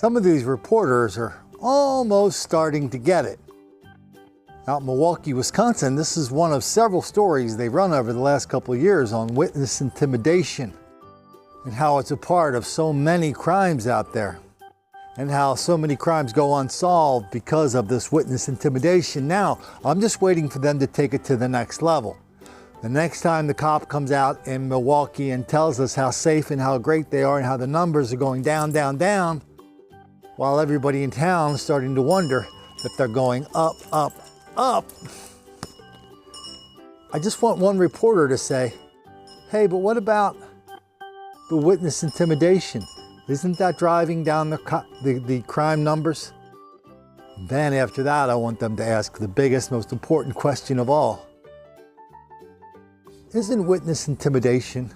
Some of these reporters are almost starting to get it. Out in Milwaukee, Wisconsin, this is one of several stories they've run over the last couple of years on witness intimidation and how it's a part of so many crimes out there and how so many crimes go unsolved because of this witness intimidation. Now, I'm just waiting for them to take it to the next level. The next time the cop comes out in Milwaukee and tells us how safe and how great they are and how the numbers are going down, down, down, while everybody in town is starting to wonder if they're going up, up, up. I just want one reporter to say, hey, but what about the witness intimidation? Isn't that driving down the crime numbers? Then after that, I want them to ask the biggest, most important question of all. Isn't witness intimidation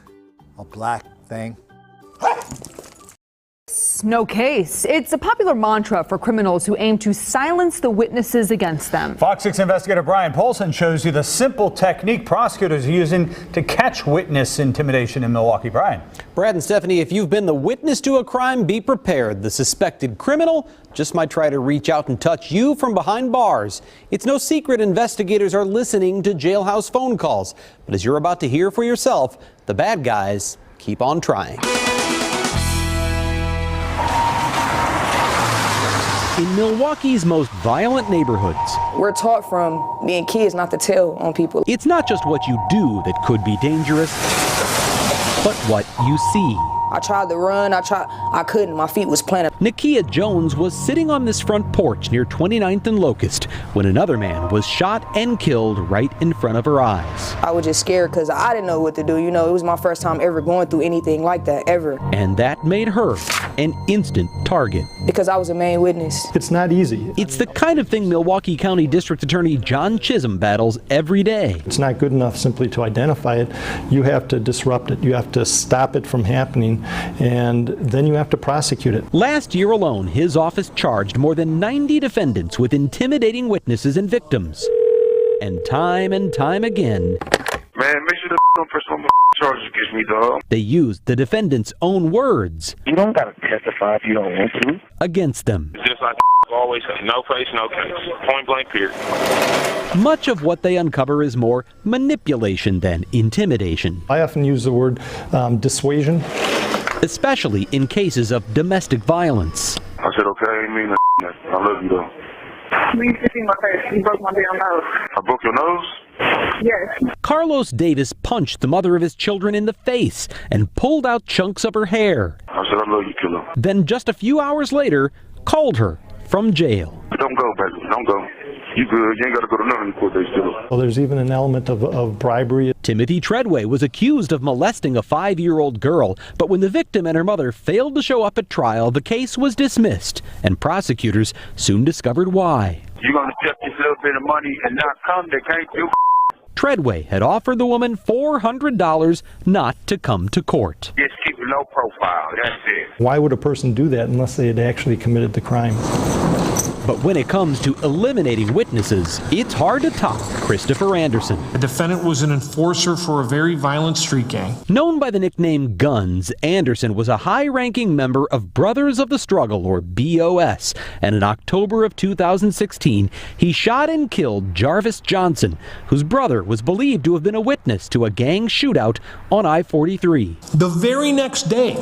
a black thing? No case. It's a popular mantra for criminals who aim to silence the witnesses against them. Fox 6 investigator Brian Polson shows you the simple technique prosecutors are using to catch witness intimidation in Milwaukee. Brian. Brad and Stephanie, if you've been the witness to a crime, be prepared. The suspected criminal just might try to reach out and touch you from behind bars. It's no secret investigators are listening to jailhouse phone calls. But as you're about to hear for yourself, the bad guys keep on trying. In Milwaukee's most violent neighborhoods, we're taught from being kids not to tell on people. It's not just what you do that could be dangerous, but what you see. I tried to run, I couldn't, my feet was planted. Nakia Jones was sitting on this front porch near 29th and Locust when another man was shot and killed right in front of her eyes. I was just scared because I didn't know what to do. You know, it was my first time ever going through anything like that, ever. And that made her an instant target. Because I was a main witness. It's not easy. It's the kind of thing Milwaukee County District Attorney John Chisholm battles every day. It's not good enough simply to identify it. You have to disrupt it. You have to stop it from happening, and then you have to prosecute it. Last year alone, his office charged more than 90 defendants with intimidating witnesses and victims. And time again, man, make sure the don't press on charges against me, dog. They used the defendants' own words. You don't gotta testify if you don't want to. Against them. It's just like always say, no face, no case. Point blank, period. Much of what they uncover is more manipulation than intimidation. I often use the word dissuasion. Especially in cases of domestic violence. I said, okay, I ain't mean that. I love you, though. You see my face. You broke my damn nose. I broke your nose? Yes. Carlos Davis punched the mother of his children in the face and pulled out chunks of her hair. I said, I love you, killer. Then just a few hours later, called her from jail. Don't go, baby. Don't go. You good. You ain't got to go to none of the court days, still. Well, there's even an element of bribery. Timothy Treadway was accused of molesting a 5-year-old girl, but when the victim and her mother failed to show up at trial, the case was dismissed, and prosecutors soon discovered why. You're going to accept this little bit of money and not come, they can't do. Treadway had offered the woman $400 not to come to court. Just keep a low profile, that's it. Why would a person do that unless they had actually committed the crime? But when it comes to eliminating witnesses, it's hard to top Christopher Anderson. The defendant was an enforcer for a very violent street gang. Known by the nickname Guns, Anderson was a high-ranking member of Brothers of the Struggle, or BOS, and in October of 2016, he shot and killed Jarvis Johnson, whose brother was believed to have been a witness to a gang shootout on I-43. The very next day,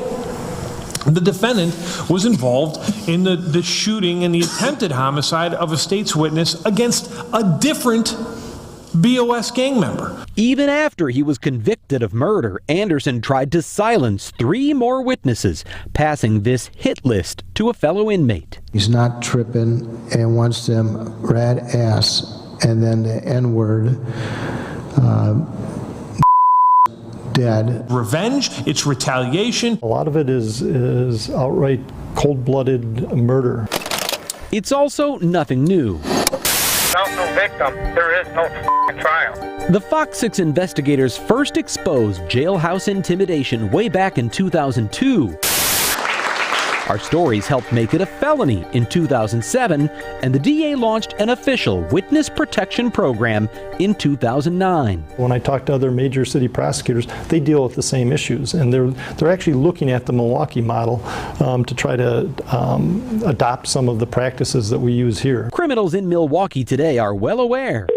the defendant was involved in the shooting and the attempted homicide of a state's witness against a different BOS gang member. Even after he was convicted of murder, Anderson tried to silence 3 more witnesses, passing this hit list to a fellow inmate. He's not tripping and wants them rat ass and then the N-word. Dead. Revenge, it's retaliation. A lot of it is outright cold-blooded murder. It's also nothing new. Without no victim, there is no trial. The Fox 6 investigators first exposed jailhouse intimidation way back in 2002. Our stories helped make it a felony in 2007, and the DA launched an official witness protection program in 2009. When I talk to other major city prosecutors, they deal with the same issues, and they're actually looking at the Milwaukee model to try to adopt some of the practices that we use here. Criminals in Milwaukee today are well aware.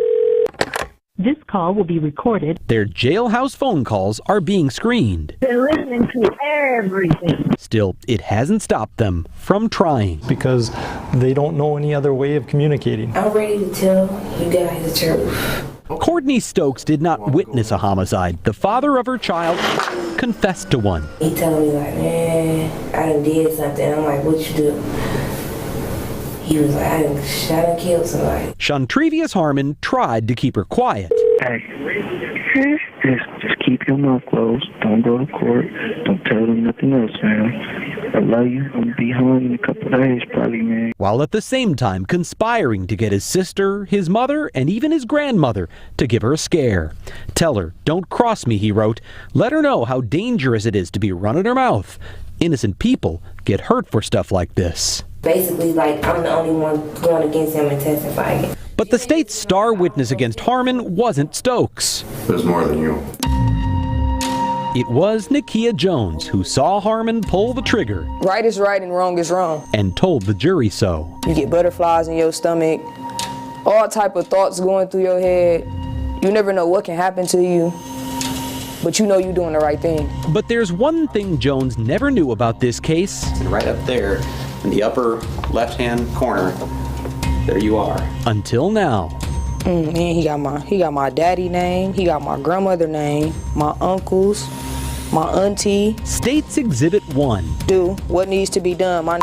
This call will be recorded. Their jailhouse phone calls are being screened. They're listening to everything. Still, it hasn't stopped them from trying. Because they don't know any other way of communicating. I'm ready to tell you guys the truth. Courtney Stokes did not witness a homicide. The father of her child confessed to one. He told me like, man, I done did something. I'm like, what you do? He was like, I done shot and killed somebody. Shantrevious Harmon tried to keep her quiet. Hey, just keep your mouth closed. Don't go to court. Don't tell them nothing else, man. I love you. I'm gonna be home in a couple of days, probably, man. While at the same time conspiring to get his sister, his mother, and even his grandmother to give her a scare. Tell her, don't cross me, he wrote. Let her know how dangerous it is to be running her mouth. Innocent people get hurt for stuff like this. Basically, like, I'm the only one going against him and testifying. But the state's star witness against Harmon wasn't Stokes. There's more than you. It was Nakia Jones who saw Harmon pull the trigger. Right is right and wrong is wrong. And told the jury so. You get butterflies in your stomach, all type of thoughts going through your head. You never know what can happen to you, but you know you're doing the right thing. But there's one thing Jones never knew about this case. And right up there, in the upper left-hand corner, there you are. Until now. And he got my daddy name, he got my grandmother name, my uncles, my auntie. State's Exhibit 1. Do what needs to be done, my.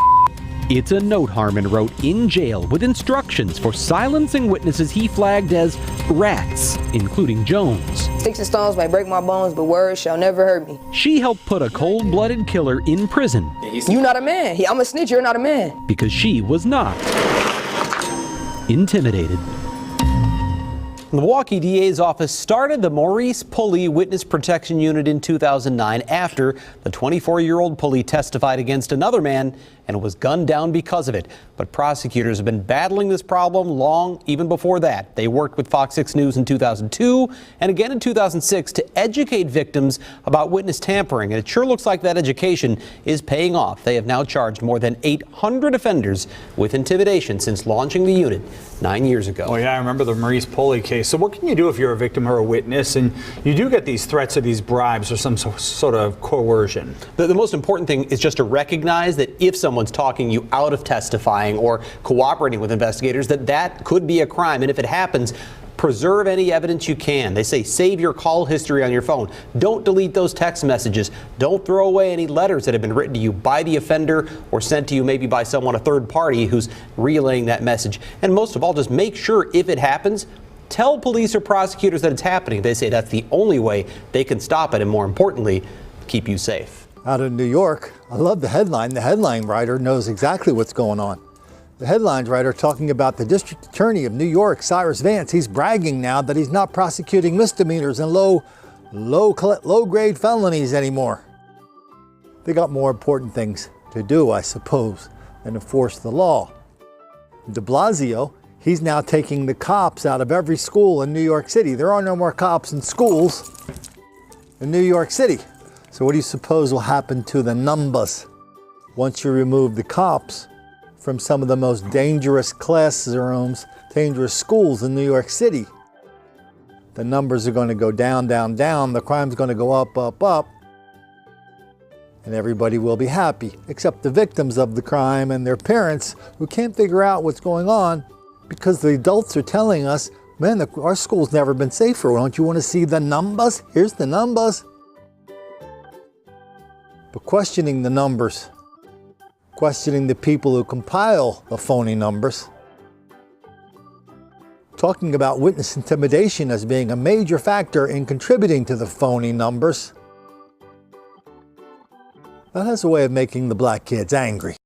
It's a note Harmon wrote in jail with instructions for silencing witnesses he flagged as rats, including Jones. Sticks and stones may break my bones, but words shall never hurt me. She helped put a cold-blooded killer in prison. You not a man. I'm a snitch, you're not a man. Because she was not intimidated. The Milwaukee DA's office started the Maurice Pulley Witness Protection Unit in 2009 after the 24-year-old Pulley testified against another man and was gunned down because of it. But prosecutors have been battling this problem long even before that. They worked with Fox 6 News in 2002 and again in 2006 to educate victims about witness tampering. And it sure looks like that education is paying off. They have now charged more than 800 offenders with intimidation since launching the unit 9 years ago. Oh yeah, I remember the Maurice Pulley case. So what can you do if you're a victim or a witness and you do get these threats or these bribes or some sort of coercion? The most important thing is just to recognize that if someone's talking you out of testifying or cooperating with investigators, that could be a crime. And if it happens, preserve any evidence you can. They say save your call history on your phone. Don't delete those text messages. Don't throw away any letters that have been written to you by the offender or sent to you maybe by someone, a third party who's relaying that message. And most of all, just make sure if it happens, tell police or prosecutors that it's happening. They say that's the only way they can stop it and, more importantly, keep you safe. Out of New York, I love the headline. The headline writer knows exactly what's going on. The headlines writer talking about the district attorney of New York, Cyrus Vance. He's bragging now that he's not prosecuting misdemeanors and low-grade felonies anymore. They got more important things to do, I suppose, than enforce the law. De Blasio, he's now taking the cops out of every school in New York City. There are no more cops in schools in New York City. So what do you suppose will happen to the numbers once you remove the cops from some of the most dangerous classrooms, dangerous schools in New York City? The numbers are going to go down, down, down. The crime's going to go up, up, up. And everybody will be happy, except the victims of the crime and their parents who can't figure out what's going on because the adults are telling us, man, our school's never been safer. Don't you want to see the numbers? Here's the numbers. But questioning the numbers, questioning the people who compile the phony numbers, talking about witness intimidation as being a major factor in contributing to the phony numbers, that has a way of making the black kids angry.